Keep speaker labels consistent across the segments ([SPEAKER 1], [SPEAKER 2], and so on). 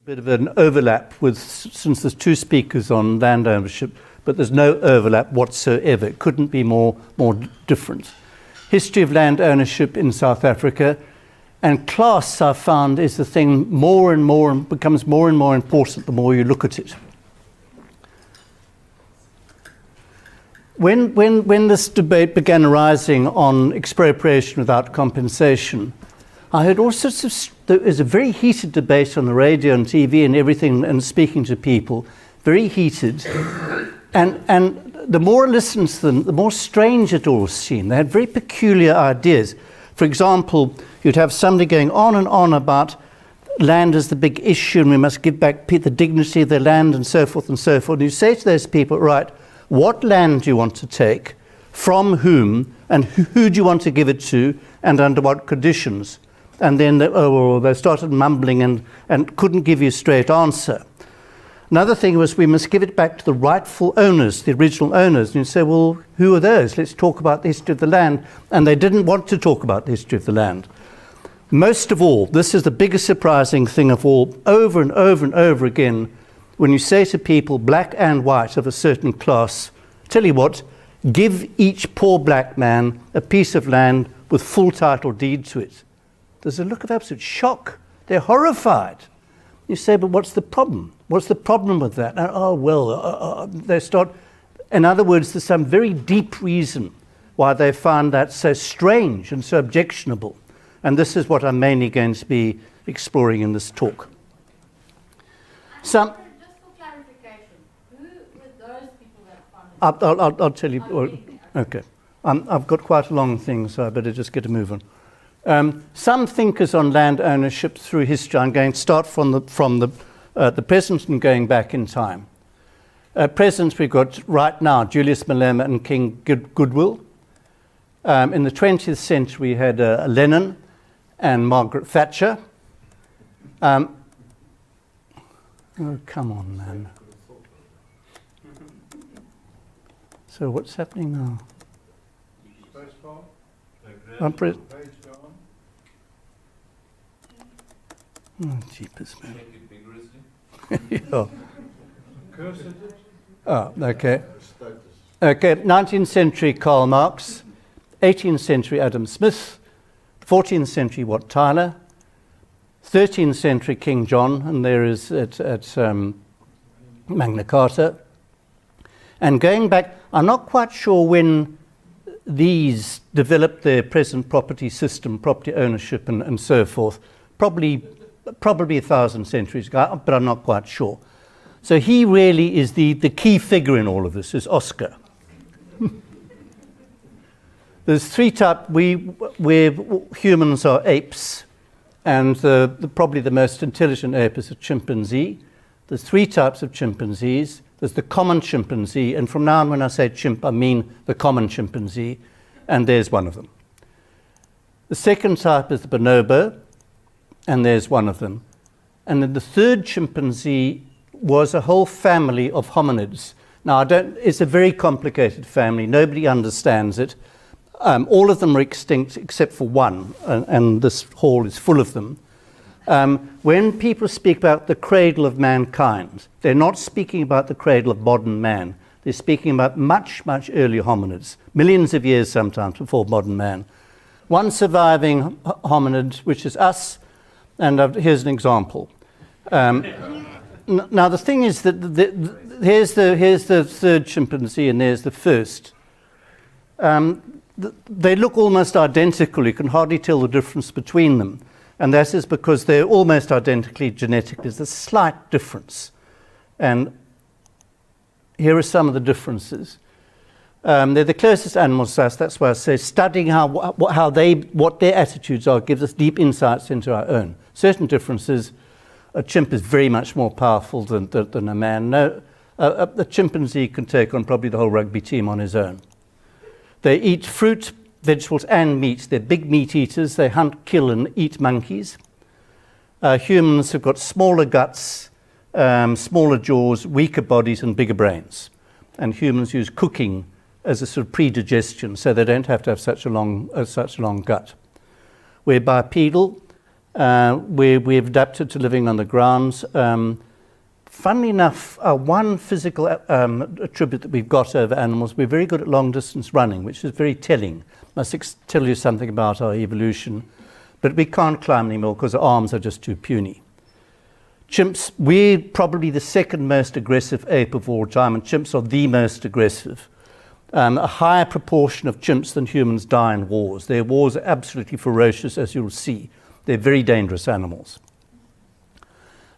[SPEAKER 1] Bit of an overlap with, since there's two speakers on land ownership, but there's no overlap whatsoever. It couldn't be more different. History of land ownership in South Africa, and class, I've found, is the thing more and more, and becomes more and more important the more you look at it. When this debate began arising on expropriation without compensation, I heard all sorts of, there was a very heated debate on the radio and TV and everything, and speaking to people, very heated. And the more I listened to them, the more strange it all seemed. They had very peculiar ideas. For example, you'd have somebody going on and on about land is the big issue and we must give back the dignity of their land and so forth and so forth. And you say to those people, right, what land do you want to take, from whom, and who do you want to give it to, and under what conditions? And then they started mumbling and couldn't give you a straight answer. Another thing was we must give it back to the rightful owners, the original owners. And you say, well, who are those? Let's talk about the history of the land. And they didn't want to talk about the history of the land. Most of all, this is the biggest surprising thing of all, over and over and over again, when you say to people, black and white of a certain class, tell you what, give each poor black man a piece of land with full title deed to it. There's a look of absolute shock. They're horrified. You say, but what's the problem? What's the problem with that? They start, in other words, there's some very deep reason why they find that so strange and so objectionable. And this is what I'm mainly going to be exploring in this talk.
[SPEAKER 2] Just for clarification, who were those people that found it?
[SPEAKER 1] I'll tell you. Okay. I've got quite a long thing, so I better just get a move on. Some thinkers on land ownership through history, I'm going to start from the present and going back in time. Present, we've got right now Julius Malema and King Goodwill. In the 20th century, we had Lenin and Margaret Thatcher. Oh, come on, man. So what's happening now? Oh, jeepers, man. Yeah. Oh, okay. Okay, 19th century Karl Marx, 18th century Adam Smith, 14th century Wat Tyler, 13th century King John, and there is at Magna Carta. And going back, I'm not quite sure when these developed their present property system, property ownership and so forth, probably 1,000 centuries ago, but I'm not quite sure. So he really is the key figure in all of this, is Oscar. There's three types, where humans are apes, and probably the most intelligent ape is a chimpanzee. There's three types of chimpanzees. There's the common chimpanzee, and from now on when I say chimp, I mean the common chimpanzee, and there's one of them. The second type is the bonobo, and there's one of them. And then the third chimpanzee was a whole family of hominids. Now, it's a very complicated family. Nobody understands it. All of them are extinct except for one, and this hall is full of them. When people speak about the cradle of mankind, they're not speaking about the cradle of modern man. They're speaking about much, much earlier hominids, millions of years sometimes before modern man. One surviving hominid, which is us, and here's an example. Now the thing is that here's the third chimpanzee and there's the first. They look almost identical. You can hardly tell the difference between them. And that is because they're almost identically genetic. There's a slight difference. And here are some of the differences. They're the closest animals to us. That's why I say studying what their attitudes are gives us deep insights into our own. Certain differences. A chimp is very much more powerful than a man. No, a chimpanzee can take on probably the whole rugby team on his own. They eat fruit, vegetables and meat. They're big meat eaters. They hunt, kill and eat monkeys. Humans have got smaller guts, smaller jaws, weaker bodies and bigger brains. And humans use cooking as a sort of pre-digestion, so they don't have to have such a long gut. We're bipedal. We've adapted to living on the grounds. Funnily enough, one physical attribute that we've got over animals, we're very good at long-distance running, which is very telling. Must tell you something about our evolution. But we can't climb anymore because our arms are just too puny. Chimps, we're probably the second most aggressive ape of all time, and chimps are the most aggressive. A higher proportion of chimps than humans die in wars. Their wars are absolutely ferocious, as you'll see. They're very dangerous animals.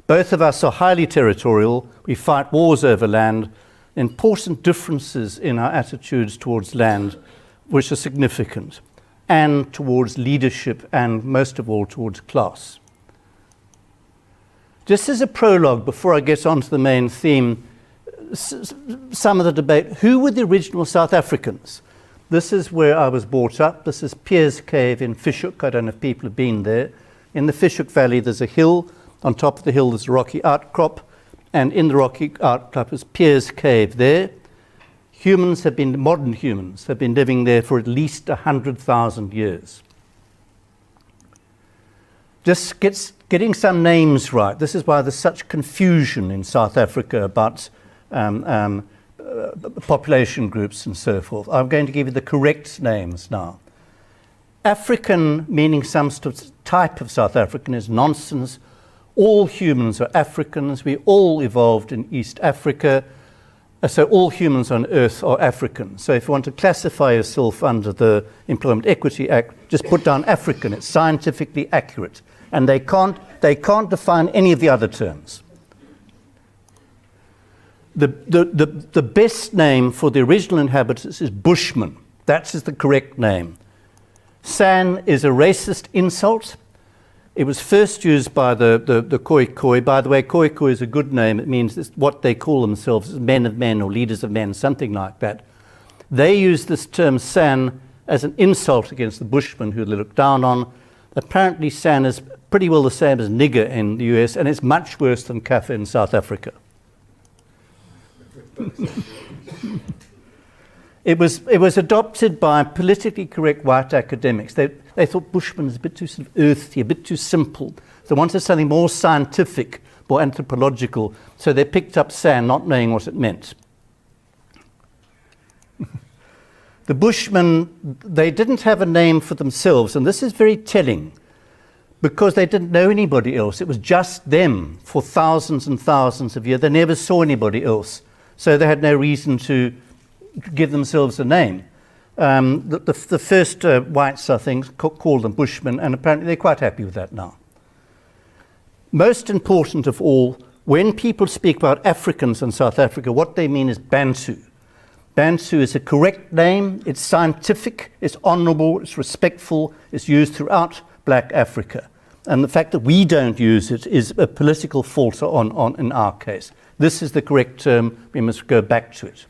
[SPEAKER 1] Both of us are highly territorial. We fight wars over land. Important differences in our attitudes towards land, which are significant, and towards leadership, and most of all towards class. Just as a prologue, before I get on to the main theme, some of the debate, who were the original South Africans? This is where I was brought up. This is Pierre's Cave in Fishhoek. I don't know if people have been there. In the Fishhoek Valley, there's a hill. On top of the hill, there's a rocky outcrop. And in the rocky outcrop is Pierre's Cave there. Modern humans have been living there for at least 100,000 years. Just getting some names right. This is why there's such confusion in South Africa about population groups and so forth. I'm going to give you the correct names now. African, meaning some type of South African, is nonsense. All humans are Africans. We all evolved in East Africa. So all humans on Earth are African. So if you want to classify yourself under the Employment Equity Act, just put down African. It's scientifically accurate. And they can't define any of the other terms. The best name for the original inhabitants is Bushman. That is the correct name. San is a racist insult. It was first used by the Khoi Khoi. By the way, Khoi Khoi is a good name. It means it's what they call themselves, men of men or leaders of men, something like that. They use this term San as an insult against the Bushmen who they look down on. Apparently San is pretty well the same as nigger in the US, and it's much worse than kafir in South Africa. It was adopted by politically correct white academics. They thought Bushman is a bit too sort of earthy, a bit too simple. They wanted something more scientific, more anthropological, so they picked up San, not knowing what it meant. The Bushmen, they didn't have a name for themselves, and this is very telling, because they didn't know anybody else. It was just them for thousands and thousands of years. They never saw anybody else, so they had no reason to give themselves a name. The first whites, I think, called them Bushmen, and apparently they're quite happy with that now. Most important of all, when people speak about Africans in South Africa, what they mean is Bantu. Bantu is a correct name, it's scientific, it's honourable, it's respectful, it's used throughout Black Africa. And the fact that we don't use it is a political fault in our case. This is the correct term, we must go back to it.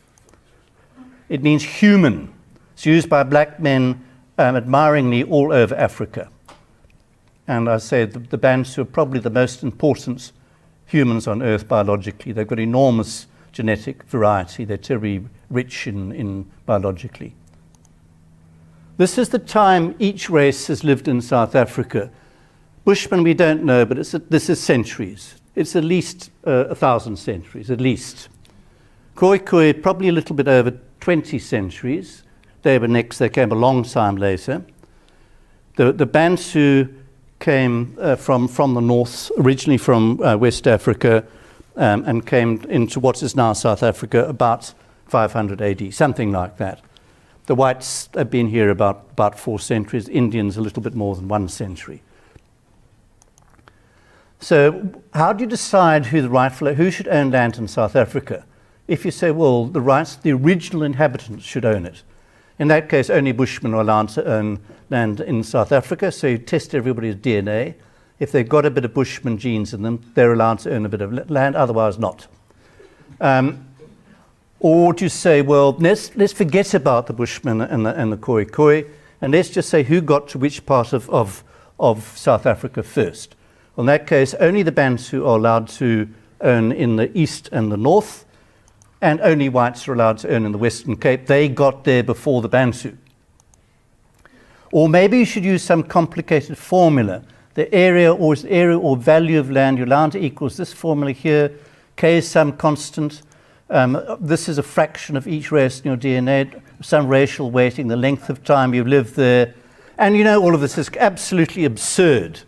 [SPEAKER 1] It means human. It's used by black men admiringly all over Africa. And I say the Bantu are probably the most important humans on Earth biologically. They've got enormous genetic variety. They're terribly rich in biologically. This is the time each race has lived in South Africa. Bushmen we don't know, but this is centuries. It's at least 1,000 centuries, at least. Khoi Khoi, probably a little bit over 20 centuries. They were next, they came a long time later. The Bantu came from the north, originally from West Africa, and came into what is now South Africa about 500 AD, something like that. The whites have been here about 4 centuries, Indians a little bit more than 1 century. So how do you decide who should own land in South Africa? If you say, well, the original inhabitants should own it. In that case, only Bushmen are allowed to own land in South Africa, so you test everybody's DNA. If they've got a bit of Bushman genes in them, they're allowed to own a bit of land, otherwise not. Or do you say, well, let's forget about the Bushmen and the Khoi Khoi, and let's just say who got to which part of South Africa first. Well, in that case, only the Bantu are allowed to own in the east and the north, and only whites are allowed to own in the Western Cape. They got there before the Bantu. Or maybe you should use some complicated formula The area or value of land, your land equals this formula here. K is some constant. This is a fraction of each race in your DNA, some racial weighting, the length of time you've lived there. And you know all of this is absolutely absurd.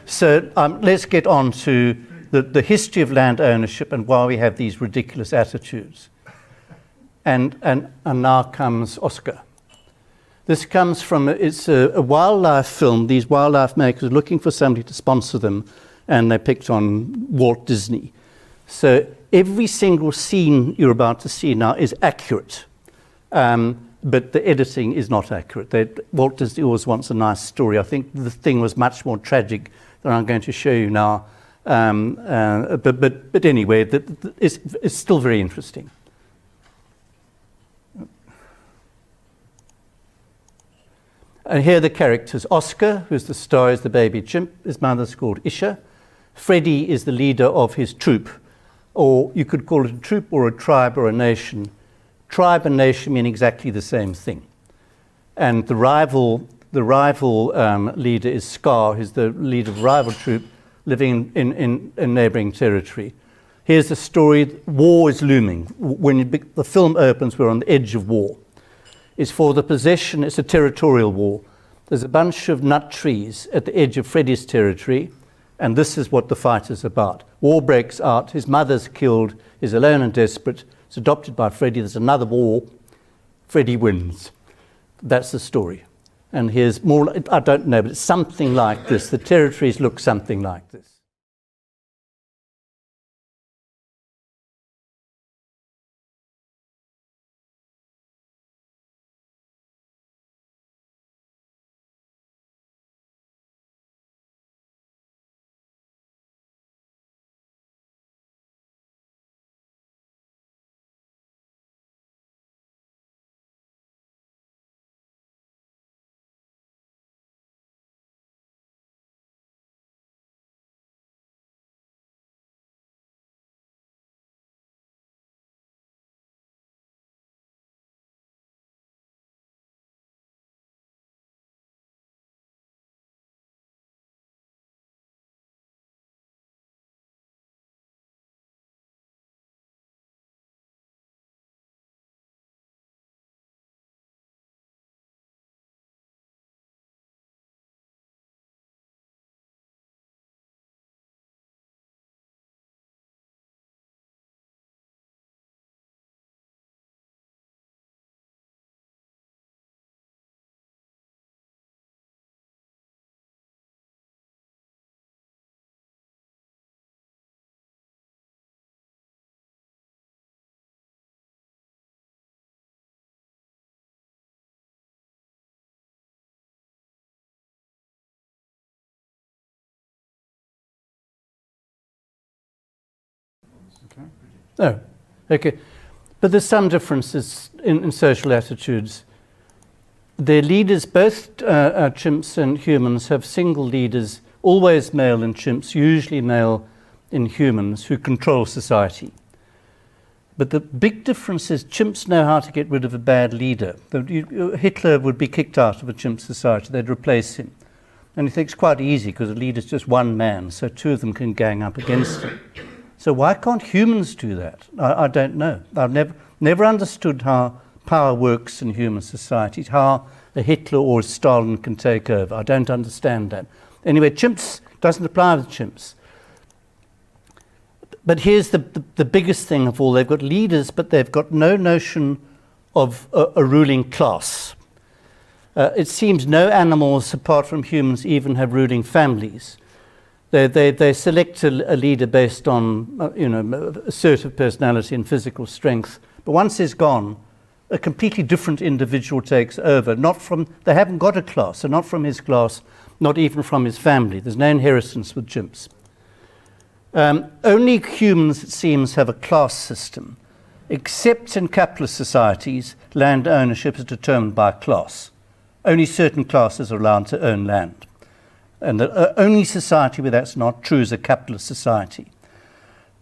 [SPEAKER 1] So let's get on to the history of land ownership and why we have these ridiculous attitudes. And now comes Oscar. This comes from, it's a wildlife film. These wildlife makers are looking for somebody to sponsor them, and they picked on Walt Disney. So every single scene you're about to see now is accurate, but the editing is not accurate. Walt Disney always wants a nice story. I think the thing was much more tragic than I'm going to show you now. But anyway, it's still very interesting. And here are the characters. Oscar, who's the star, is the baby chimp. His mother's called Isha. Freddie is the leader of his troop, or you could call it a troop or a tribe or a nation. Tribe and nation mean exactly the same thing. And the rival leader is Scar, who's the leader of the rival troop living in neighboring territory. Here's the story. War is looming. When the film opens, we're on the edge of war. It's for the possession, it's a territorial war. There's a bunch of nut trees at the edge of Freddie's territory, and this is what the fight is about. War breaks out, his mother's killed, he's alone and desperate, he's adopted by Freddie, there's another war, Freddie wins. That's the story. And here's more, I don't know, but it's something like this. The territories look something like this. Oh, okay. But there's some differences in social attitudes. Their leaders, both chimps and humans, have single leaders, always male in chimps, usually male in humans, who control society. But the big difference is chimps know how to get rid of a bad leader. Hitler would be kicked out of a chimp society. They'd replace him. And he thinks it's quite easy because a leader's just one man, so two of them can gang up against him. So why can't humans do that? I don't know. I've never understood how power works in human societies, how a Hitler or a Stalin can take over. I don't understand that. Anyway, chimps doesn't apply with chimps. But here's the biggest thing of all. They've got leaders, but they've got no notion of a ruling class. It seems no animals, apart from humans, even have ruling families. They select a leader based on assertive personality and physical strength. But once he's gone, a completely different individual takes over. They haven't got a class, so not from his class, not even from his family. There's no inheritance with chimps. Only humans, it seems, have a class system. Except in capitalist societies, land ownership is determined by class. Only certain classes are allowed to own land. And the only society where that's not true is a capitalist society.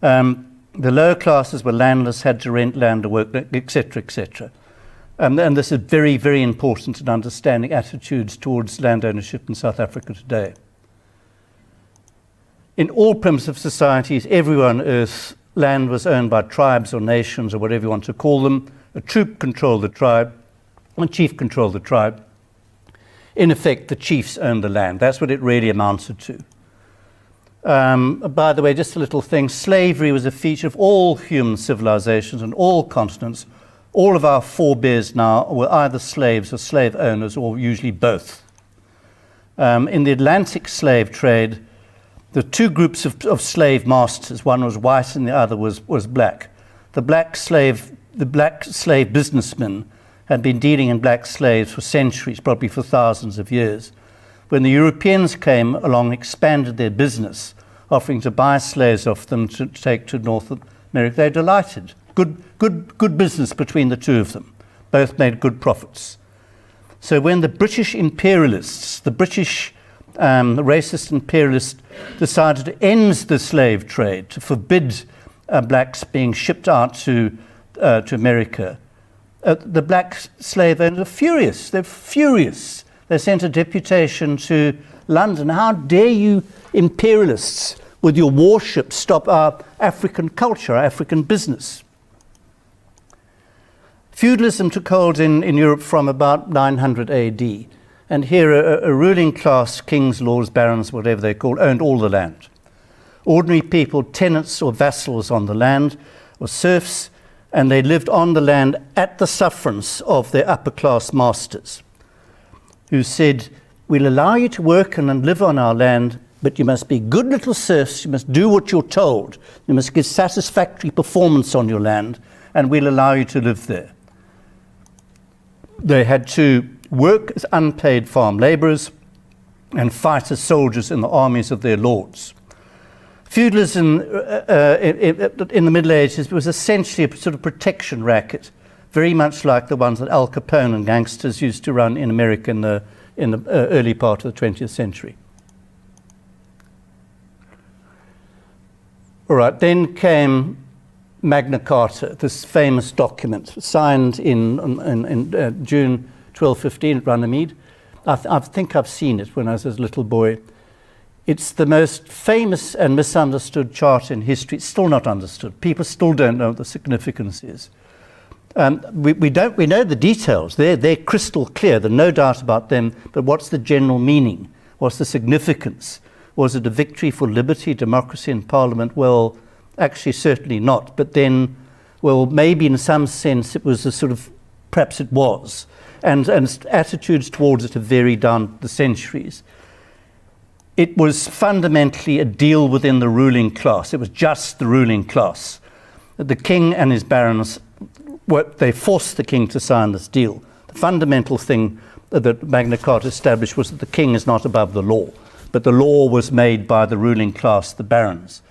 [SPEAKER 1] The lower classes were landless, had to rent land to work, etc., etc. And this is very, very important in understanding attitudes towards land ownership in South Africa today. In all primitive societies, everywhere on earth, land was owned by tribes or nations or whatever you want to call them. A troop controlled the tribe, a chief controlled the tribe. In effect, the chiefs owned the land. That's what it really amounted to. By the way, just a little thing, slavery was a feature of all human civilizations and all continents. All of our forebears now were either slaves or slave owners, or usually both. In the Atlantic slave trade, the two groups of slave masters, one was white and the other was black. The black slave businessmen had been dealing in black slaves for centuries, probably for thousands of years. When the Europeans came along, expanded their business, offering to buy slaves off them to take to North America, they delighted. Good business between the two of them. Both made good profits. So when the British imperialists, the British racist imperialists, decided to end the slave trade, to forbid blacks being shipped out to America, the black slave owners are furious. They're furious. They sent a deputation to London. How dare you imperialists with your warships stop our African culture, our African business? Feudalism took hold in Europe from about 900 AD. And here a ruling class, kings, lords, barons, whatever they're called, owned all the land. Ordinary people, tenants or vassals on the land, or serfs, and they lived on the land at the sufferance of their upper class masters, who said, we'll allow you to work and live on our land, but you must be good little serfs, you must do what you're told, you must give satisfactory performance on your land, and we'll allow you to live there. They had to work as unpaid farm labourers and fight as soldiers in the armies of their lords. Feudalism in the Middle Ages was essentially a sort of protection racket, very much like the ones that Al Capone and gangsters used to run in America in the early part of the 20th century. All right, then came Magna Carta, this famous document signed in June 1215 at Runnymede. I think I've seen it when I was a little boy. It's the most famous and misunderstood charter in history. It's still not understood. People still don't know what the significance is. We know the details. They're crystal clear. There's no doubt about them. But what's the general meaning? What's the significance? Was it a victory for liberty, democracy, and parliament? Well, actually, certainly not. But then, well, maybe in some sense it was a sort of, perhaps it was. And attitudes towards it have varied down the centuries. It was fundamentally a deal within the ruling class. It was just the ruling class. The king and his barons, they forced the king to sign this deal. The fundamental thing that Magna Carta established was that the king is not above the law, but the law was made by the ruling class, the barons.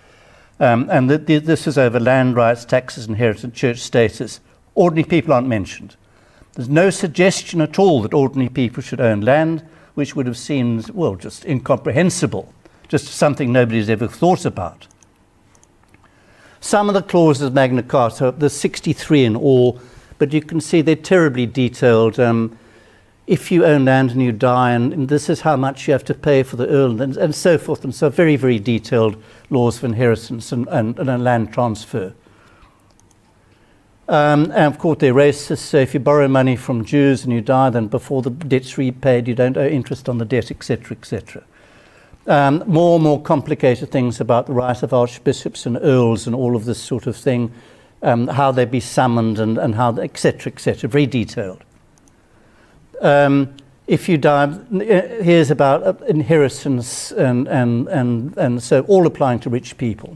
[SPEAKER 1] And this is over land rights, taxes, inheritance, church status. Ordinary people aren't mentioned. There's no suggestion at all that ordinary people should own land, which would have seemed, well, just incomprehensible, just something nobody's ever thought about. Some of the clauses of Magna Carta, there's 63 in all, but you can see they're terribly detailed. If you own land and you die, and this is how much you have to pay for the earl, and so forth, and so very, very detailed laws of inheritance and a land transfer. And of course they're racist, so if you borrow money from Jews and you die, then before the debt's repaid you don't owe interest on the debt, etc., etc. More and more complicated things about the right of archbishops and earls and all of this sort of thing, how they be summoned and how, etc., etc., very detailed. If you die, here's about inheritance and so all applying to rich people.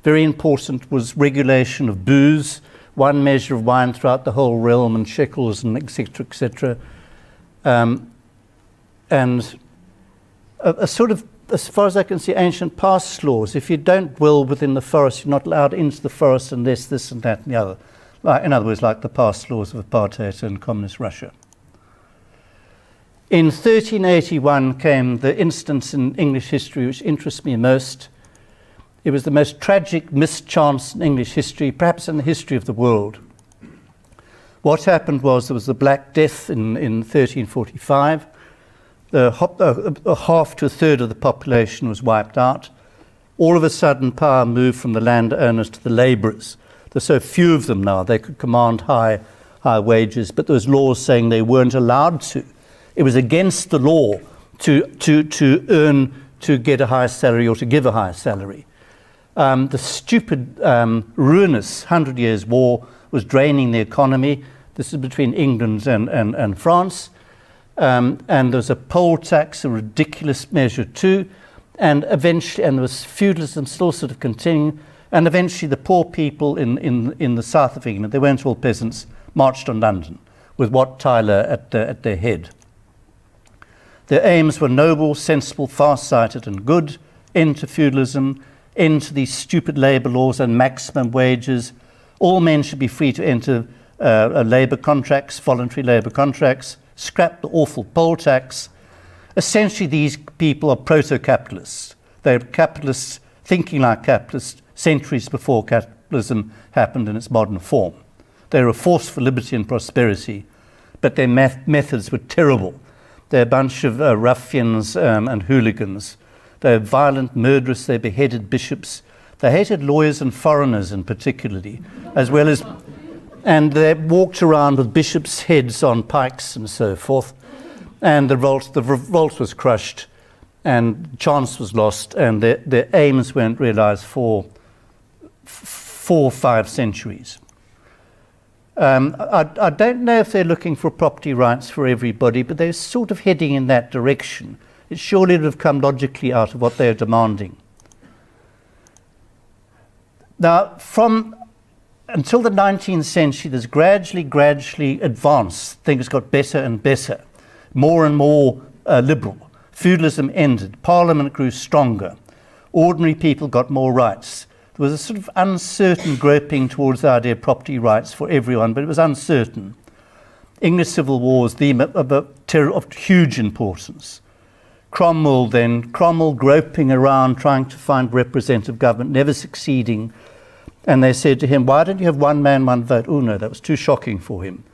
[SPEAKER 1] Very important was regulation of booze, one measure of wine throughout the whole realm, and shekels, and etc., etc. And a sort of, as far as I can see, ancient past laws. If you don't dwell within the forest, you're not allowed into the forest unless this and that and the other. In other words, like the past laws of apartheid in communist Russia. In 1381 came the instance in English history which interests me most. It was the most tragic mischance in English history, perhaps in the history of the world. What happened was there was the Black Death in 1345. Half to a third of the population was wiped out. All of a sudden, power moved from the landowners to the labourers. There's so few of them now, they could command high wages, but there was laws saying they weren't allowed to. It was against the law to get a high salary or to give a high salary. The stupid, ruinous 100 Years' War was draining the economy. This is between England and France. And there was a poll tax, a ridiculous measure too. And eventually, and there was feudalism still sort of continuing. And eventually the poor people in the south of England, they weren't all peasants, marched on London with Wat Tyler at their head. Their aims were noble, sensible, far-sighted and good. End to feudalism, end to these stupid labour laws and maximum wages. All men should be free to enter labour contracts, voluntary labour contracts. Scrap the awful poll tax. Essentially, these people are proto-capitalists. They're capitalists thinking like capitalists centuries before capitalism happened in its modern form. They're a force for liberty and prosperity, but their methods were terrible. They're a bunch of ruffians and hooligans. They're violent, murderous, they beheaded bishops. They hated lawyers and foreigners in particularly, as well as... And they walked around with bishops' heads on pikes and so forth. And the revolt was crushed, and chance was lost, and their aims weren't realized for 4 or 5 centuries. I don't know if they're looking for property rights for everybody, but they're sort of heading in that direction. It surely would have come logically out of what they're demanding. Now, until the 19th century, there's gradually advanced. Things got better and better, more and more liberal. Feudalism ended. Parliament grew stronger. Ordinary people got more rights. There was a sort of uncertain groping towards the idea of property rights for everyone, but it was uncertain. English Civil War was of huge importance. Cromwell groping around trying to find representative government, never succeeding. And they said to him, why don't you have one man, one vote? Oh no, that was too shocking for him.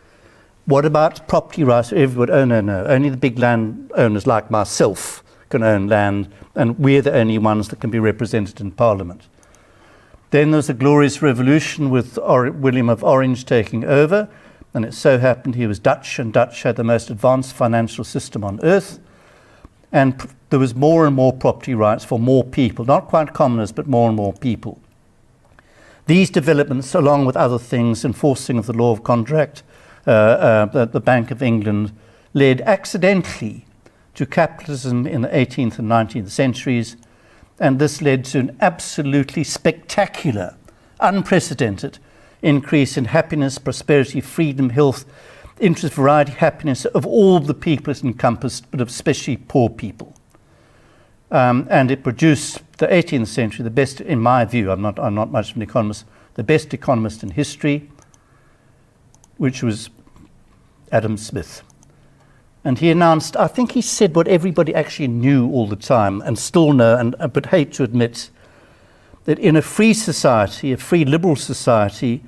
[SPEAKER 1] What about property rights for everyone? Oh no, only the big landowners like myself can own land, and we're the only ones that can be represented in Parliament. Then there was a glorious revolution with William of Orange taking over, and it so happened he was Dutch, and Dutch had the most advanced financial system on earth. And there was more and more property rights for more people, not quite commoners, but more and more people. These developments, along with other things, enforcing of the law of contract, the Bank of England, led accidentally to capitalism in the 18th and 19th centuries, and this led to an absolutely spectacular, unprecedented increase in happiness, prosperity, freedom, health, interest, variety, happiness of all the people it encompassed, but especially poor people. And it produced the 18th century, the best, in my view, I'm not much of an economist, the best economist in history, which was Adam Smith. And he announced, I think he said what everybody actually knew all the time and still know, but hate to admit, that in a free society, a free liberal society,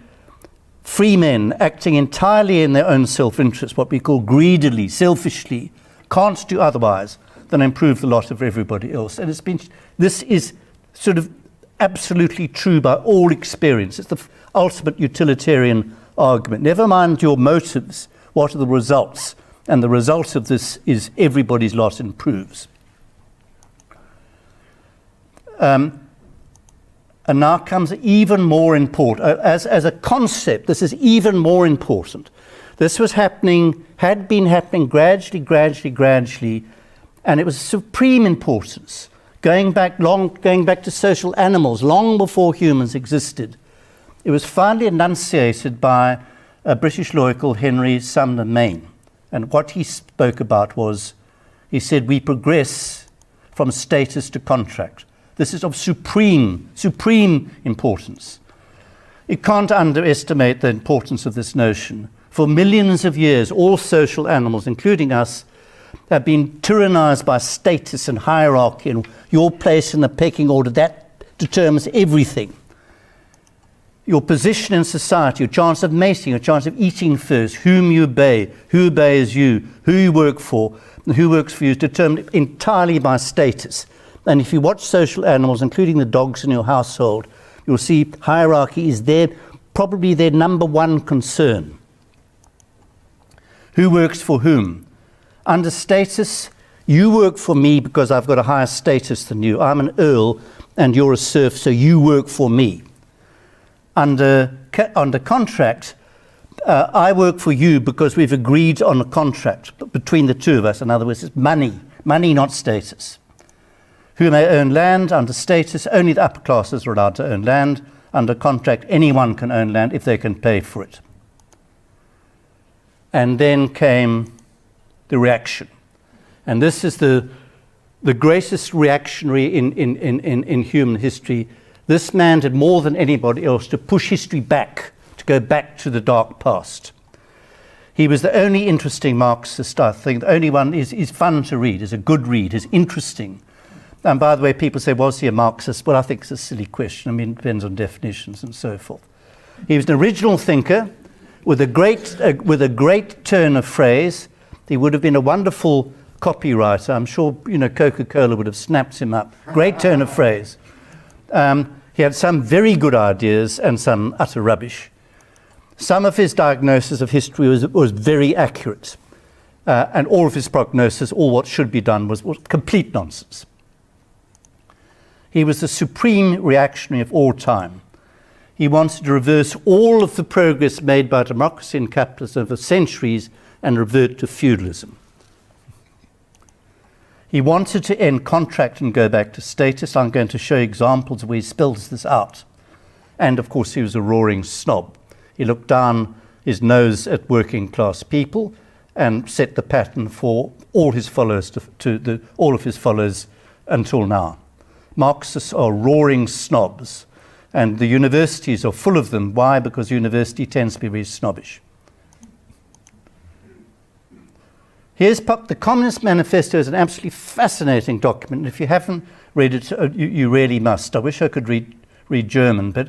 [SPEAKER 1] free men acting entirely in their own self-interest, what we call greedily, selfishly, can't do otherwise than improve the lot of everybody else. And this is sort of absolutely true by all experience. It's the ultimate utilitarian argument. Never mind your motives, what are the results? And the result of this is everybody's lot improves. And now comes even more important. As a concept, this is even more important. This was happening, had been happening gradually, and it was supreme importance. Going back to social animals, long before humans existed. It was finally enunciated by a British lawyer called Henry Sumner Maine. And what he spoke about was, he said, we progress from status to contract. This is of supreme importance. You can't underestimate the importance of this notion. For millions of years, all social animals, including us, have been tyrannized by status and hierarchy, and your place in the pecking order, that determines everything. Your position in society, your chance of mating, your chance of eating first, whom you obey, who obeys you, who you work for, and who works for you is determined entirely by status. And if you watch social animals, including the dogs in your household, you'll see hierarchy is probably their number one concern. Who works for whom? Under status, you work for me because I've got a higher status than you. I'm an earl and you're a serf, so you work for me. Under contract, I work for you because we've agreed on a contract between the two of us. In other words, it's money, not status. Who may own land? Under status, only the upper classes are allowed to own land. Under contract, anyone can own land if they can pay for it. And then came the reaction. And this is the greatest reactionary in human history. This man did more than anybody else to push history back, to go back to the dark past. He was the only interesting Marxist, I think. The only one is fun to read, is a good read, is interesting. And by the way, people say, was he a Marxist? Well, I think it's a silly question. I mean, it depends on definitions and so forth. He was an original thinker with a great turn of phrase. He would have been a wonderful copywriter. I'm sure, Coca-Cola would have snapped him up. Great turn of phrase. He had some very good ideas and some utter rubbish. Some of his diagnosis of history was very accurate. And all of his prognosis, all what should be done, was complete nonsense. He was the supreme reactionary of all time. He wanted to reverse all of the progress made by democracy and capitalism over centuries and revert to feudalism. He wanted to end contract and go back to status. I'm going to show you examples where he spells this out. And of course, he was a roaring snob. He looked down his nose at working class people and set the pattern for all his followers all of his followers until now. Marxists are roaring snobs, and the universities are full of them. Why? Because university tends to be very snobbish. Here's the Communist Manifesto is an absolutely fascinating document. And if you haven't read it, you really must. I wish I could read German, but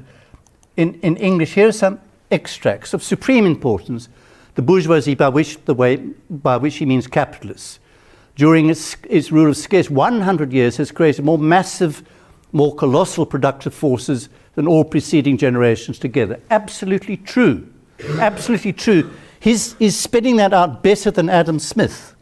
[SPEAKER 1] in English, here are some extracts of supreme importance. The bourgeoisie, by which he means capitalists, during its rule of scarce 100 years, has created more massive, more colossal productive forces than all preceding generations together. Absolutely true. Absolutely true. He's spinning that out better than Adam Smith.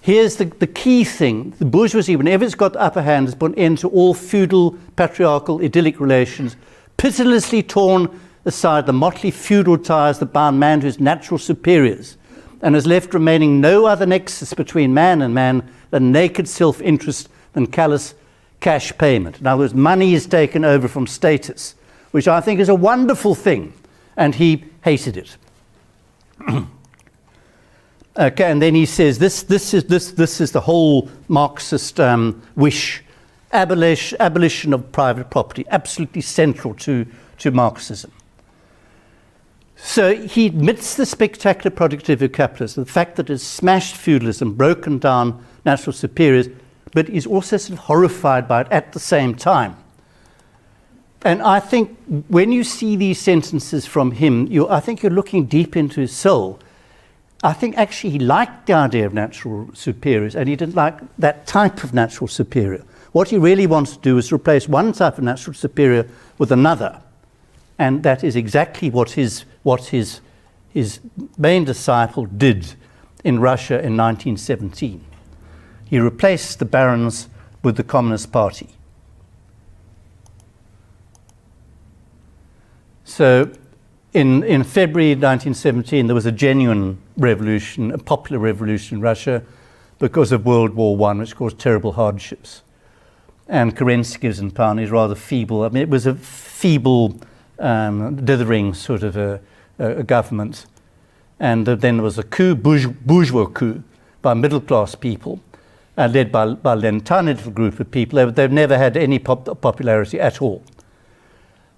[SPEAKER 1] Here's the key thing. The bourgeoisie, whenever it's got the upper hand, has put an end to all feudal, patriarchal, idyllic relations, pitilessly torn aside the motley feudal ties that bound man to his natural superiors, and has left remaining no other nexus between man and man than naked self-interest and callous cash payment. In other words, money is taken over from status, which I think is a wonderful thing, and he hated it. Okay, and then he says this is the whole Marxist wish: abolition of private property, absolutely central to Marxism. So he admits the spectacular productivity of capitalism, the fact that it's smashed feudalism, broken down natural superiors, but he's also sort of horrified by it at the same time. And I think when you see these sentences from him, I think you're looking deep into his soul. I think actually he liked the idea of natural superiors, and he didn't like that type of natural superior. What he really wants to do is replace one type of natural superior with another. And that is exactly what his main disciple did in Russia in 1917. He replaced the barons with the Communist Party. So in February 1917, there was a genuine revolution, a popular revolution in Russia because of World War I, which caused terrible hardships. And Kerensky was in power, and he's rather feeble. I mean, it was a feeble, dithering sort of a government. And then there was a coup, bourgeois coup, by middle-class people, led by a tiny little group of people. They've never had any popularity at all.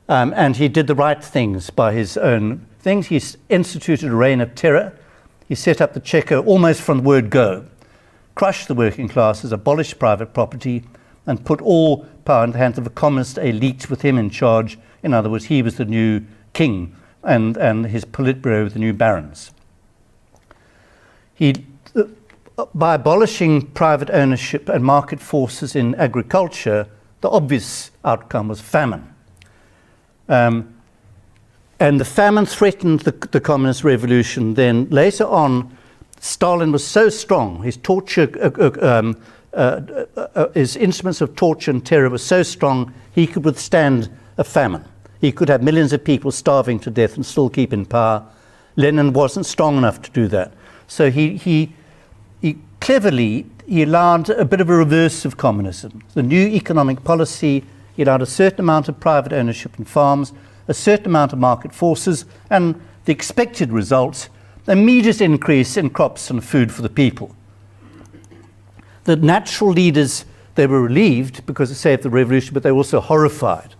[SPEAKER 1] And he did the right things by his own things. He instituted a reign of terror. He set up the checker almost from the word go, crushed the working classes, abolished private property, and put all power in the hands of a communist elite with him in charge. In other words, he was the new king, and his Politburo the new barons. by abolishing private ownership and market forces in agriculture, the obvious outcome was famine. And the famine threatened the communist revolution. Then later on, Stalin was so strong, his torture, his instruments of torture and terror were so strong, he could withstand a famine. He could have millions of people starving to death and still keep in power. Lenin wasn't strong enough to do that. So he cleverly allowed a bit of a reverse of communism. The new economic policy, he allowed a certain amount of private ownership in farms, a certain amount of market forces, and the expected result, immediate increase in crops and food for the people. The natural leaders, they were relieved because it saved the revolution, but they were also horrified.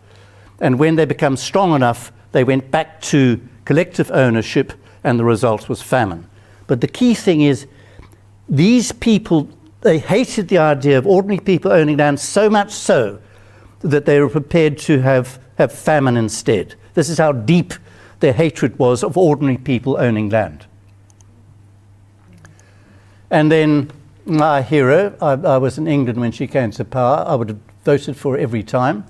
[SPEAKER 1] And when they became strong enough, they went back to collective ownership, and the result was famine. But the key thing is, these people, they hated the idea of ordinary people owning land so much so that they were prepared to have famine instead. This is how deep their hatred was of ordinary people owning land. And then my hero, I was in England when she came to power. I would have voted for her every time.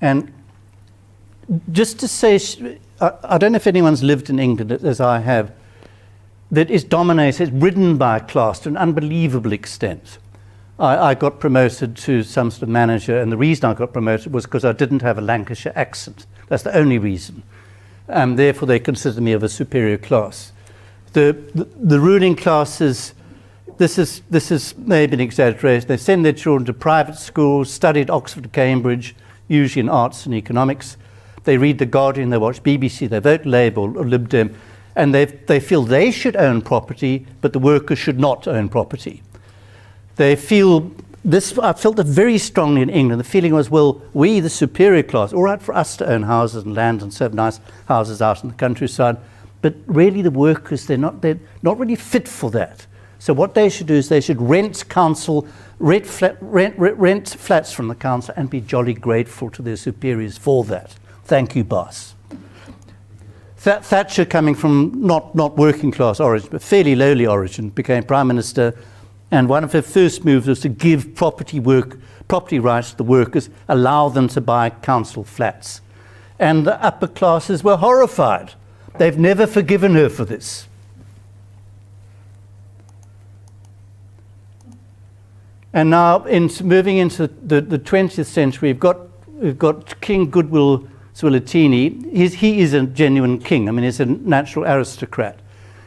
[SPEAKER 1] And just to say, I don't know if anyone's lived in England as I have, that is dominated, ridden by a class to an unbelievable extent. I got promoted to some sort of manager, and the reason I got promoted was because I didn't have a Lancashire accent. That's the only reason. And therefore they considered me of a superior class. The ruling classes, this is maybe an exaggeration. They send their children to private schools, studied Oxford and Cambridge, usually in arts and economics. They read The Guardian, they watch BBC, they vote Labour or Lib Dem, and they feel they should own property, but the workers should not own property. They feel this, I felt it very strongly in England. The feeling was, well, we, the superior class, all right for us to own houses and land and have nice houses out in the countryside, but really the workers, they're not really fit for that. So what they should do is they should rent flats from the council and be jolly grateful to their superiors for that. Thank you, boss. Thatcher, coming from not working class origin, but fairly lowly origin, became Prime Minister, and one of her first moves was to give property rights to the workers, allow them to buy council flats. And the upper classes were horrified. They've never forgiven her for this. And now, moving into the 20th century, we've got King Goodwill Zwelithini. He is a genuine king. I mean, he's a natural aristocrat.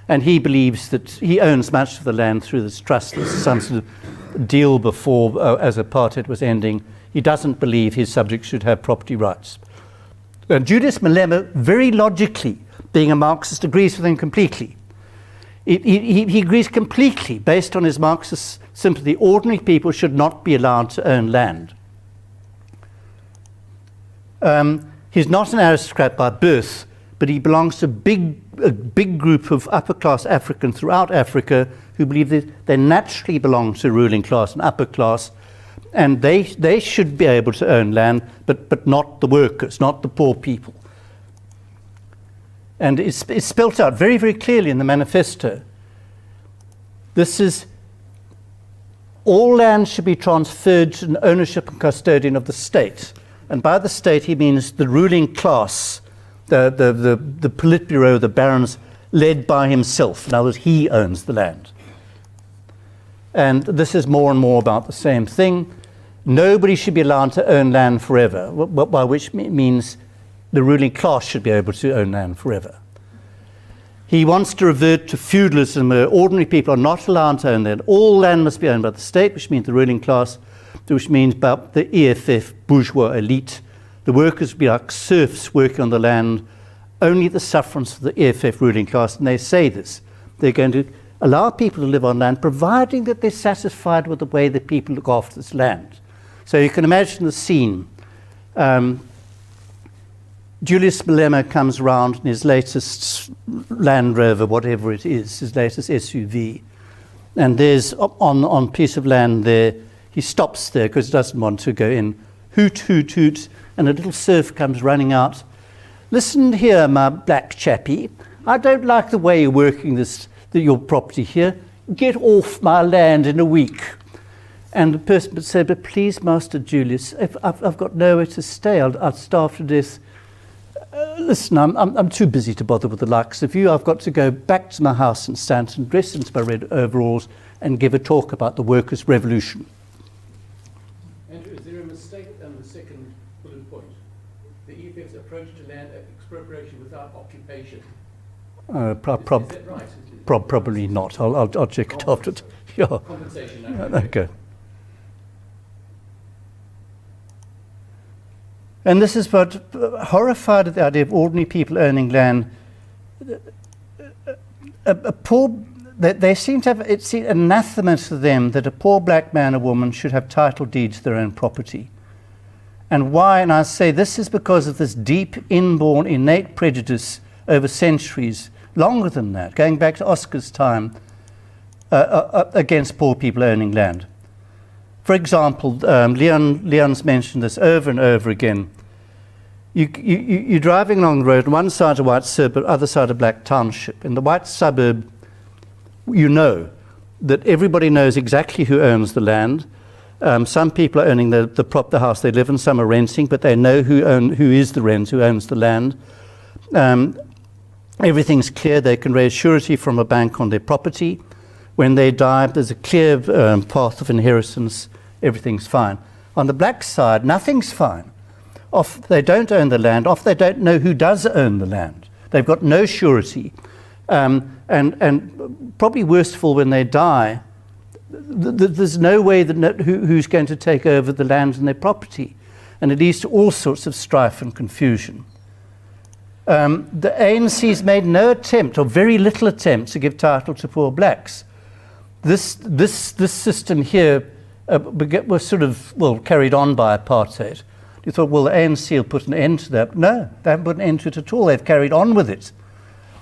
[SPEAKER 1] And he believes that he owns much of the land through this trust. There's some sort of deal before, as apartheid was ending. He doesn't believe his subjects should have property rights. And Julius Malema, very logically, being a Marxist, agrees with him completely. He agrees completely, based on his Marxist sympathy. Ordinary people should not be allowed to own land. He's not an aristocrat by birth, but he belongs to a big group of upper-class Africans throughout Africa who believe that they naturally belong to ruling class and upper class, and they should be able to own land, but not the workers, not the poor people. And it's spelt out very, very clearly in the manifesto. This is, all land should be transferred to an ownership and custodian of the state. And by the state, he means the ruling class, the Politburo, the barons, led by himself. In other words, he owns the land. And this is more and more about the same thing. Nobody should be allowed to own land forever, by which means the ruling class should be able to own land forever. He wants to revert to feudalism, where ordinary people are not allowed to own land. All land must be owned by the state, which means the ruling class, which means about the EFF bourgeois elite. The workers would be like serfs working on the land, only the sufferance of the EFF ruling class, and they say this. They're going to allow people to live on land, providing that they're satisfied with the way that people look after this land. So you can imagine the scene. Julius Malema comes around in his latest Land Rover, whatever it is, his latest SUV. And there's, on a piece of land there, he stops there because he doesn't want to go in. Hoot, hoot, hoot, and a little serf comes running out. Listen here, my black chappie. I don't like the way you're working your property here. get off my land in a week. And the person would say, but please, Master Julius, if I've got nowhere to stay, I'll starve to death. Listen, I'm too busy to bother with the likes of you. I've got to go back to my house in Stanton, dress into my red overalls, and give a talk about the workers' revolution.
[SPEAKER 3] Andrew, is there a mistake on the second bullet point? The EFF's approach to land expropriation without occupation. Is that right?
[SPEAKER 1] Probably not. I'll check it after. Yeah.
[SPEAKER 3] Compensation.
[SPEAKER 1] Okay. And this is what, horrified at the idea of ordinary people owning land. They seem to have, it's anathema to them that a poor black man or woman should have title deeds to their own property. And why? And I say this is because of this deep, inborn, innate prejudice over centuries, longer than that, going back to Oscar's time, against poor people owning land. For example, Leon's mentioned this over and over again. You're driving along the road, on one side a white suburb, other side a black township. In the white suburb, you know that everybody knows exactly who owns the land. Some people are owning the house they live in, some are renting, but they know who is the rent, who owns the land. Everything's clear. They can raise surety from a bank on their property. When they die, there's a clear path of inheritance. Everything's fine. On the black side, nothing's fine. Off they don't own the land. Off they don't know who does own the land. They've got no surety. And probably worst of all, when they die, there's no way that who's going to take over the land and their property. And it leads to all sorts of strife and confusion. The ANC's made no attempt, or very little attempt, to give title to poor blacks. This system here was sort of, well, carried on by apartheid. You thought, well, the ANC will put an end to that. No, they haven't put an end to it at all. They've carried on with it.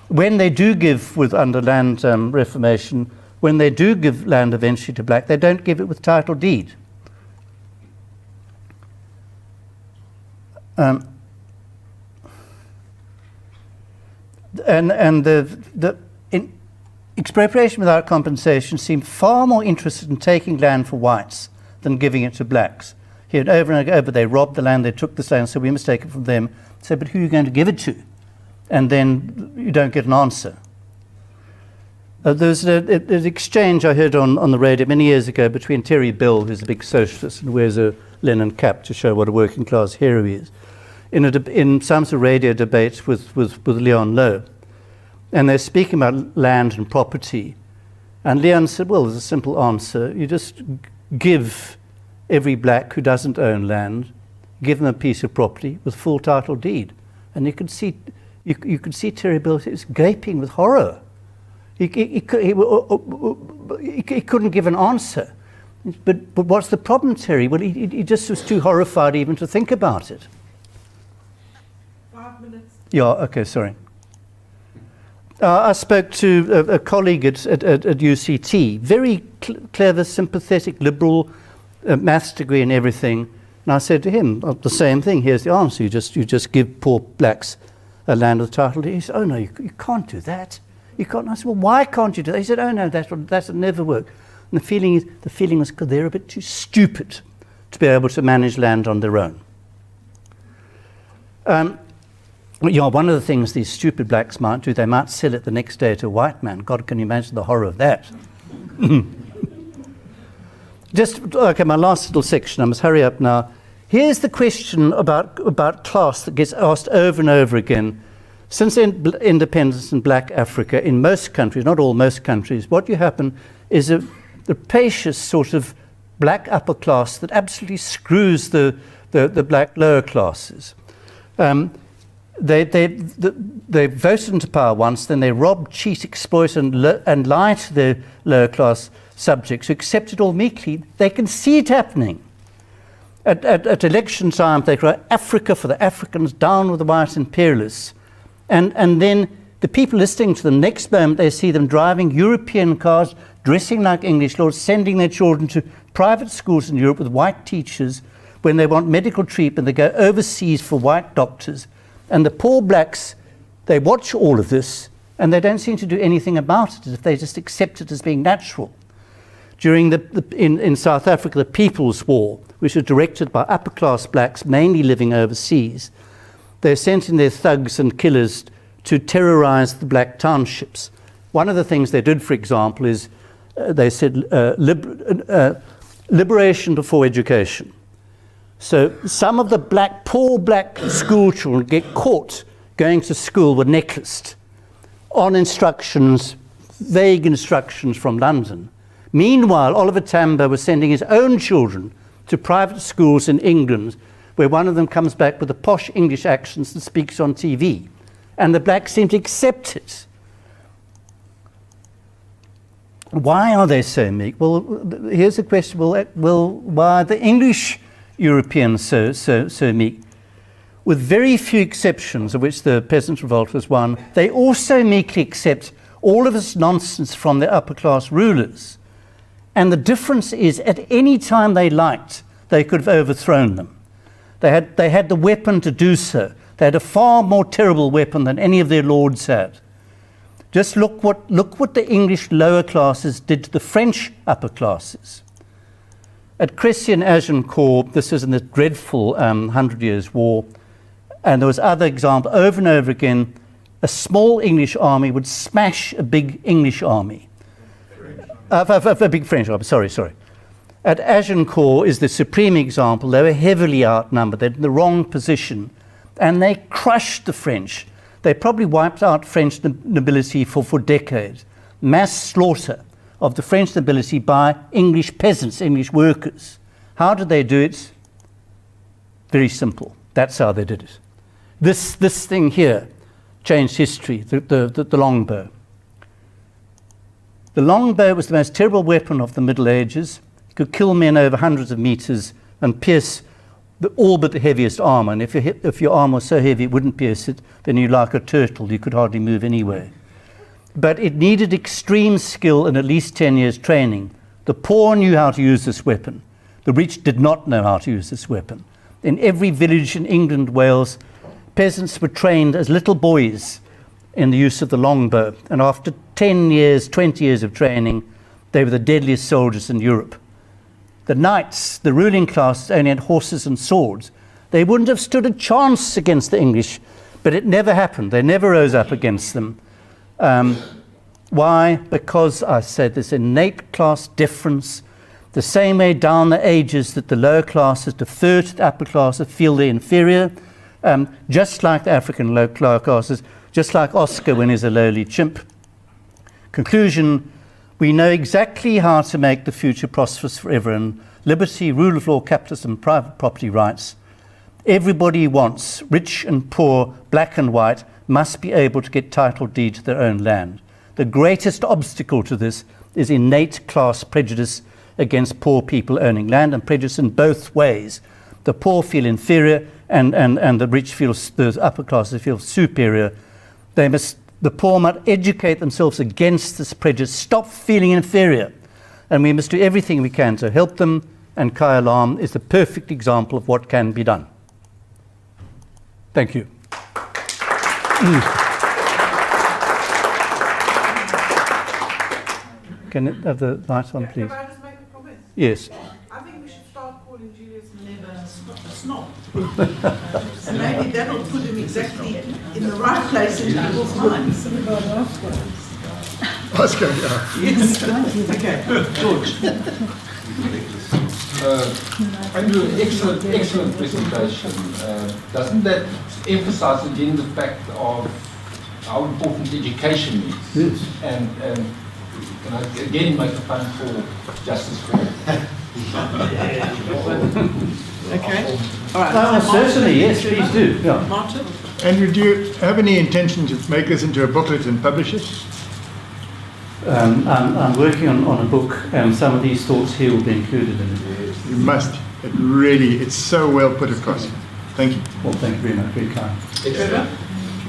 [SPEAKER 1] When they do give under land reformation, when they do give land eventually to black, they don't give it with title deed. And the expropriation without compensation seemed far more interested in taking land for whites than giving it to blacks. Here, over and over, they robbed the land, they took the land, so we must take it from them. So, but who are you going to give it to? And then you don't get an answer. There's an exchange I heard on the radio many years ago between Terry Bill, who's a big socialist and wears a linen cap to show what a working class hero he is, in some sort of radio debate with Leon Lowe. And they're speaking about land and property. And Leon said, well, there's a simple answer. You just give every black who doesn't own land, give them a piece of property with full title deed. And you could see Terry Bill was gaping with horror. He couldn't give an answer. But what's the problem, Terry? Well, he just was too horrified even to think about it.
[SPEAKER 4] 5 minutes.
[SPEAKER 1] Yeah, okay, sorry. I spoke to a colleague at UCT, very clever, sympathetic, liberal, maths degree and everything. And I said to him, the same thing, here's the answer. You just give poor blacks a land with title deed. He said, oh no, you can't do that. You can't. And I said, well, why can't you do that? He said, oh no, that'll never work. And the feeling is because they're a bit too stupid to be able to manage land on their own. One of the things these stupid blacks might do, they might sell it the next day to a white man. God, can you imagine the horror of that? Okay, my last little section, I must hurry up now. Here's the question about class that gets asked over and over again. Since independence in black Africa, in most countries, not all, most countries, what you happen is a rapacious sort of black upper class that absolutely screws the black lower classes. They voted into power once, then they rob, cheat, exploit, and lie to their lower class subjects who accept it all meekly. They can see it happening. At election time, they cry, Africa for the Africans, down with the white imperialists. And then the people listening to them, next moment they see them driving European cars, dressing like English lords, sending their children to private schools in Europe with white teachers. When they want medical treatment, they go overseas for white doctors. And the poor blacks, they watch all of this, and they don't seem to do anything about it, as if they just accept it as being natural. During in South Africa, the People's War, which was directed by upper-class blacks, mainly living overseas, they sent in their thugs and killers to terrorize the black townships. One of the things they did, for example, is they said liberation before education. So some of the poor black school children get caught going to school were necklaced on instructions, vague instructions from London. Meanwhile, Oliver Tambo was sending his own children to private schools in England, where one of them comes back with a posh English accent and speaks on TV. And the blacks seem to accept it. Why are they so meek? Well, here's the question. Well, why are the English Europeans so meek? With very few exceptions, of which the Peasants' Revolt was one, they also meekly accept all of this nonsense from their upper-class rulers. And the difference is, at any time they liked, they could have overthrown them. They had the weapon to do so. They had a far more terrible weapon than any of their lords had. Just look what the English lower classes did to the French upper classes. At Crécy and Agincourt, this was in the dreadful 100 Years' War, and there was other examples, over and over again, a small English army would smash a big English army. A big French army, sorry. At Agincourt is the supreme example. They were heavily outnumbered. They're in the wrong position, and they crushed the French. They probably wiped out French nobility for decades. Mass slaughter of the French nobility by English peasants, English workers. How did they do it? Very simple. That's how they did it. This thing here changed history, the longbow. The longbow was the most terrible weapon of the Middle Ages. It could kill men over hundreds of meters and pierce all but the heaviest armor. And if your armor was so heavy it wouldn't pierce it, then you're like a turtle. You could hardly move anyway. But it needed extreme skill and at least 10 years training. The poor knew how to use this weapon. The rich did not know how to use this weapon. In every village in England, Wales, peasants were trained as little boys in the use of the longbow. And after 10 years, 20 years of training, they were the deadliest soldiers in Europe. The knights, the ruling class, only had horses and swords. They wouldn't have stood a chance against the English, but it never happened. They never rose up against them. Why? Because I said this innate class difference, the same way down the ages that the lower classes defer to the upper classes, feel they're inferior, just like the African lower classes, just like Oscar when he's a lowly chimp. Conclusion, we know exactly how to make the future prosperous for everyone. Liberty, rule of law, capitalism, private property rights. Everybody wants, rich and poor, black and white, must be able to get title deed to their own land. The greatest obstacle to this is innate class prejudice against poor people owning land, and prejudice in both ways. The poor feel inferior and the rich feel, the upper classes feel superior. The poor must educate themselves against this prejudice, stop feeling inferior. And we must do everything we can to help them, and Kai Alarm is the perfect example of what can be done. Thank you. Can it have the light on, please?
[SPEAKER 4] Can I just make a comment?
[SPEAKER 1] Yes.
[SPEAKER 4] I think we should start calling Julius Malema a snob. And maybe that'll put him exactly in the right place in people's minds.
[SPEAKER 5] Oscar, yeah.
[SPEAKER 4] Yes. Okay, George.
[SPEAKER 6] Andrew, excellent presentation. Doesn't that emphasize again the fact of how important education is?
[SPEAKER 1] Yes.
[SPEAKER 6] And can I again make a pun for justice for all?
[SPEAKER 4] Okay. All right.
[SPEAKER 1] Oh, certainly, yes, please do. Yeah.
[SPEAKER 4] Martin?
[SPEAKER 5] Andrew, do you have any intention to make this into a booklet and publish it?
[SPEAKER 1] I'm working on a book, and some of these thoughts here will be included in it.
[SPEAKER 5] You must. It's so well put across. Thank you.
[SPEAKER 1] Well, thank you very much, very kind.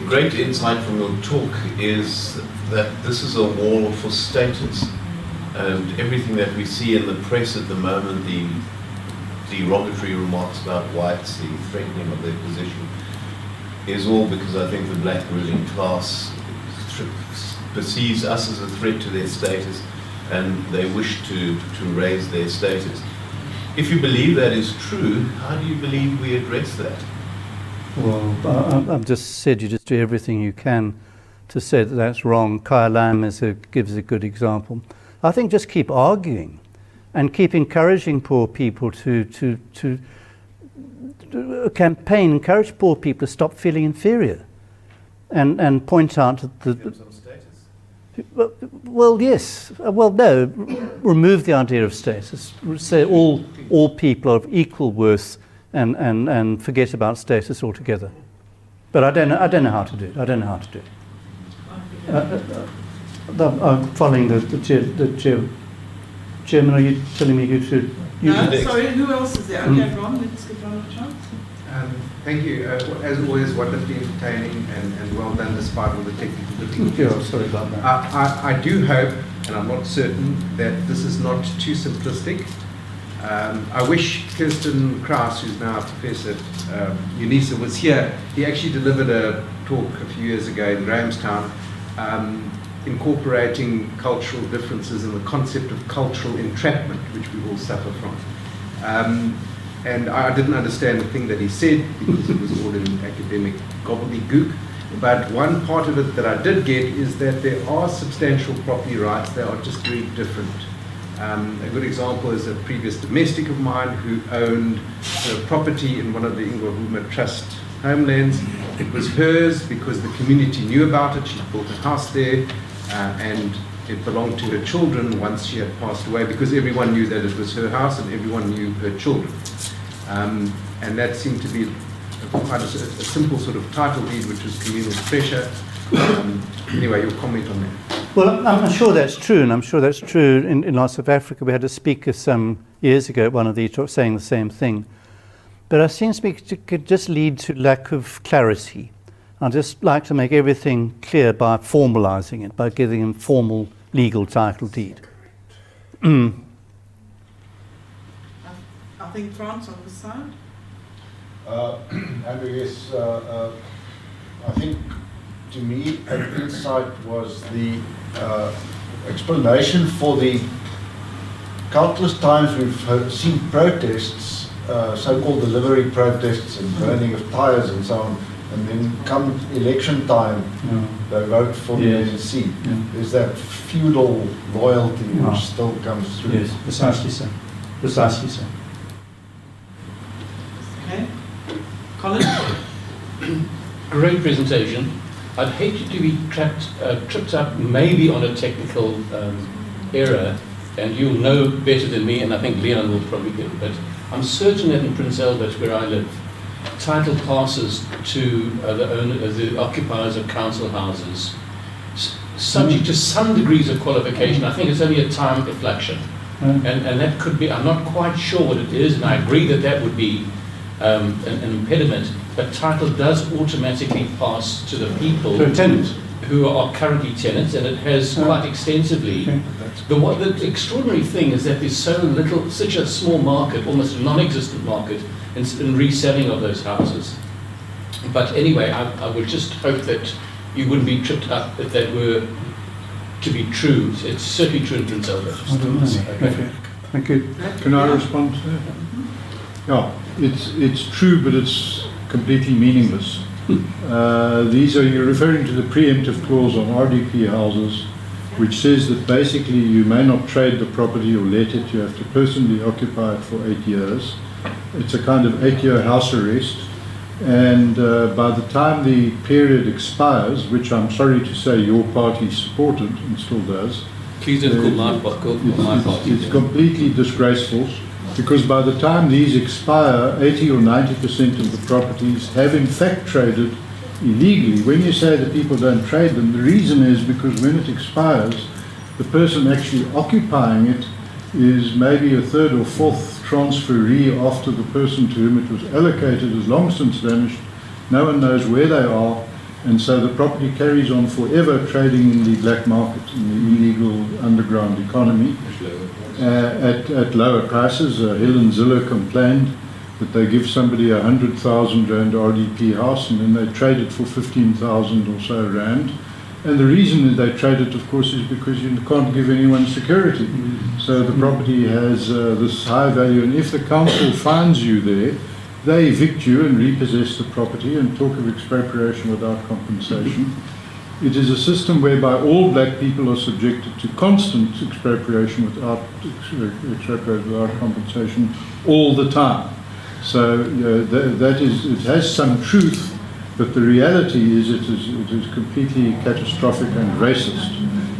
[SPEAKER 7] Great insight from your talk is that this is a war for status, and everything that we see in the press at the moment, the derogatory remarks about whites, the threatening of their position, is all because I think the black ruling class perceives us as a threat to their status, and they wish to raise their status. If you believe that is true, how do you believe we address that?
[SPEAKER 1] Well, I've just said you just do everything you can to say that that's wrong. Karl gives a good example. I think just keep arguing and keep encouraging poor people to campaign, encourage poor people to stop feeling inferior and point out that
[SPEAKER 7] Give them some status.
[SPEAKER 1] well, yes. Well, no. Remove the idea of status. Say all people are of equal worth, and forget about status altogether. But I don't know how to do it. I don't know how to do it. I'm following the chairman. Are you telling me who to?
[SPEAKER 4] No, sorry, who else is there? Okay, Ron, let's give Ron a chance.
[SPEAKER 8] Thank you. As always, wonderfully entertaining and well done despite all the technical difficulties.
[SPEAKER 1] Yeah, sorry about that.
[SPEAKER 8] I do hope, and I'm not certain, that this is not too simplistic. I wish Kirsten Krauss, who's now a professor at UNISA, was here. He actually delivered a talk a few years ago in Grahamstown, incorporating cultural differences and the concept of cultural entrapment, which we all suffer from. And I didn't understand a thing that he said because it was all in academic gobbledygook. But one part of it that I did get is that there are substantial property rights. They are just very different. A good example is a previous domestic of mine who owned property in one of the Ingwahuma Trust homelands. It was hers because the community knew about it. She built a house there, and it belonged to her children once she had passed away, because everyone knew that it was her house and everyone knew her children. And that seemed to be quite a simple sort of title deed, which was communal pressure. Anyway, your comment on that?
[SPEAKER 1] Well, I'm sure that's true, and I'm sure that's true in lots of Africa. We had a speaker some years ago at one of these talks saying the same thing. But it seems to me it could just lead to lack of clarity. I'd just like to make everything clear by formalizing it, by giving them formal legal title deed.
[SPEAKER 4] I think France on the side.
[SPEAKER 9] Andrew, yes, I think to me an insight was the explanation for the countless times we've seen protests, so-called delivery protests and burning of tires and so on, and then come election time, they vote for the ANC.
[SPEAKER 1] Yeah.
[SPEAKER 9] There's that feudal loyalty which still comes through.
[SPEAKER 1] Yes, precisely so. Precisely so.
[SPEAKER 4] Okay. Colin?
[SPEAKER 3] Great presentation. I'd hate you to be tripped up maybe on a technical error, and you'll know better than me, and I think Leon will probably get it, but I'm certain that in Prince Albert, where I live, title passes to the occupiers of council houses, subject to some degrees of qualification. I think it's only a time deflection. And that could be, I'm not quite sure what it is, and I agree that that would be an impediment, but title does automatically pass to the people who are currently tenants, and it has quite extensively.
[SPEAKER 1] Okay.
[SPEAKER 3] The extraordinary thing is that there's such a small market, almost a non-existent market, in reselling of those houses. But anyway, I would just hope that you wouldn't be tripped up if that were to be true. It's certainly true in Prince Albert.
[SPEAKER 1] I don't know. Okay. Thank you.
[SPEAKER 5] Can I respond to that? Yeah, it's true, but it's completely meaningless. You're referring to the preemptive clause on RDP houses, which says that basically you may not trade the property or let it, you have to personally occupy it for 8 years. It's a kind of 8-year house arrest, and by the time the period expires, which I'm sorry to say your party supported and still does,
[SPEAKER 3] Please don't call my party.
[SPEAKER 5] It's completely disgraceful, because by the time these expire, 80 or 90% of the properties have in fact traded illegally. When you say that people don't trade them, the reason is because when it expires, the person actually occupying it is maybe a third or fourth transferee after the person to whom it was allocated has long since vanished. No one knows where they are, and so the property carries on forever trading in the black market, in the illegal underground economy, at lower prices. Helen Ziller complained that they give somebody 100,000 Rand RDP house and then they trade it for 15,000 or so Rand. And the reason that they trade it, of course, is because you can't give anyone security. So the property has this high value, and if the council finds you there, they evict you and repossess the property and talk of expropriation without compensation. It is a system whereby all black people are subjected to constant expropriation without compensation all the time. So that is, it has some truth, but the reality is it is completely catastrophic and racist.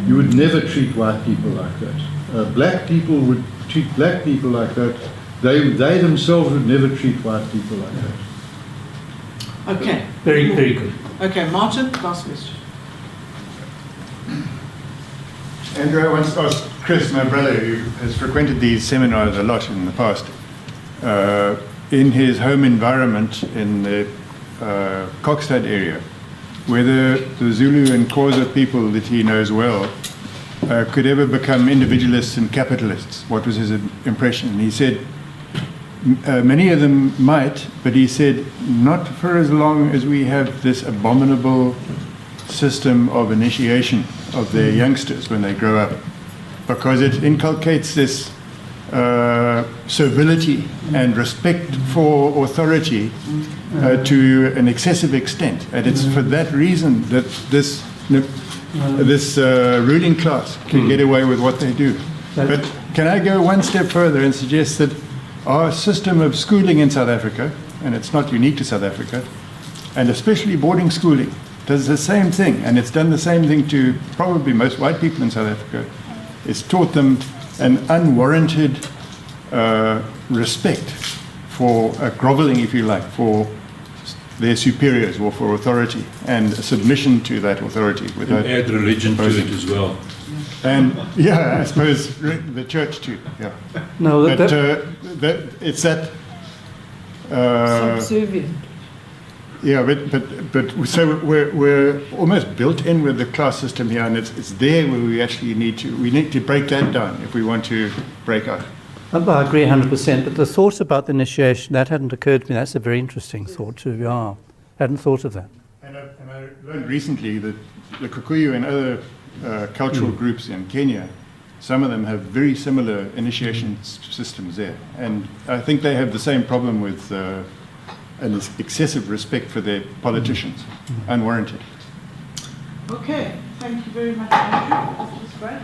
[SPEAKER 5] You would never treat white people like that. Black people would treat black people like that. They themselves would never treat white people like that.
[SPEAKER 4] Okay.
[SPEAKER 1] Very, very good.
[SPEAKER 4] Okay, Martin, last question.
[SPEAKER 10] Andrew, I once asked Chris, my brother, who has frequented these seminars a lot in the past, in his home environment in the Kokstad area, whether the Zulu and Xhosa people that he knows well could ever become individualists and capitalists. What was his impression? And he said, many of them might, but he said, not for as long as we have this abominable system of initiation of their youngsters when they grow up, because it inculcates this servility and respect for authority to an excessive extent. And it's for that reason that this ruling class can get away with what they do. But can I go one step further and suggest that our system of schooling in South Africa, and it's not unique to South Africa, and especially boarding schooling, does the same thing, and it's done the same thing to probably most white people in South Africa. It's taught them an unwarranted respect for groveling, if you like, for their superiors or for authority, and submission to that authority. Without
[SPEAKER 11] and add religion to it as well.
[SPEAKER 10] And yeah, I suppose the church too. Yeah.
[SPEAKER 1] No,
[SPEAKER 10] but it's that.
[SPEAKER 4] Subservient.
[SPEAKER 10] Yeah, but so we're almost built in with the class system here, and it's there where we actually need to break that down if we want to break out.
[SPEAKER 1] I agree 100%, but the thought about the initiation, that hadn't occurred to me. That's a very interesting thought too. Yeah, hadn't thought of that.
[SPEAKER 10] And I learned recently that the Kikuyu and other cultural groups in Kenya, some of them have very similar initiation systems there, and I think they have the same problem with an excessive respect for their politicians, unwarranted.
[SPEAKER 4] Okay, thank you very much, Andrew. This was great.